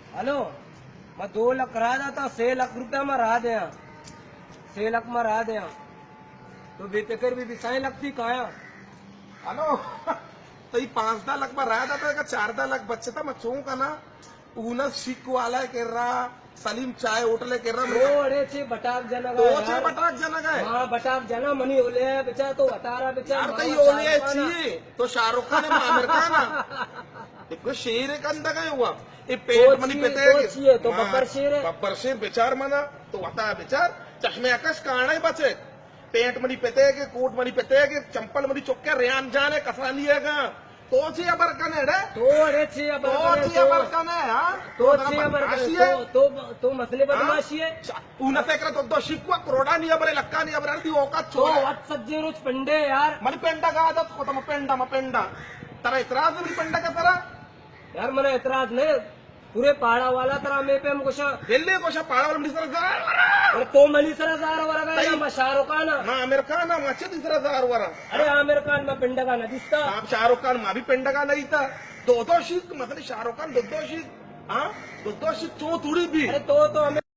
hello मैं 2 लाख करा था 6 लाख रुपया में रहा दे 6 लाख में रहा दे तो बेटे कर भी 6 लाख थी कहा हेलो तो 5-10 लाख में रहा था का 4-10 लाख बच्चे था मैं चूं का ना ऊनस शिक वाला कह रहा सलीम चाय होटल कह रहा थोड़े छे बटाक जना तो छे बटाक जना गए हाँ बटाक जना मनी ओले बेचारा तो बता रहा बेचारा यार तो ओले चाहिए तो शाहरुख खान है आमिर खान देखो शेर एक अंदा गए हुआ ये पेट मनी पेते तो बब्बर शेर है बब्बर शेर बेचार मना तो बता बेचार चश्मे आकाश काना ही बचे पेट मनी पेते के कोट मनी पेते के चंपल मनी चौके रेन जाने कसरा लिएगा तो छी अबर कने रे थोड़े छे तो छी अबर कने हां तो छे अबर तो मसले बदमाशी है उन ते कर तो शिकवा करोड़ा नहीं अबरे लक्का नहीं अबरे दी औकात तो छोड़ वत सज्जे रोज पंडे यार मनी पेंडा का आदत को तो पेंडा तेरा इतराज नहीं पेंडा का तेरा यार मने एतराज नहीं पूरे पहाड़ा वाला तरह में पे मुझे ಎಲ್ಲಿ ಕೋಶ ಪಾಳವಲ ಮಿಡಿಸರ और तो मनी सराजार वरगा ना शाहरुख खान ना आमिर खान मच्छे दिसरा जार अरे आमिर खान में पिंड का नदिस्ता आप शाहरुख खान मा भी पेंडा का नहीं था दो शिक मतलब शाहरुख खान दो शिक हाँ दो शिक चो थोड़ी भी अरे तो हमें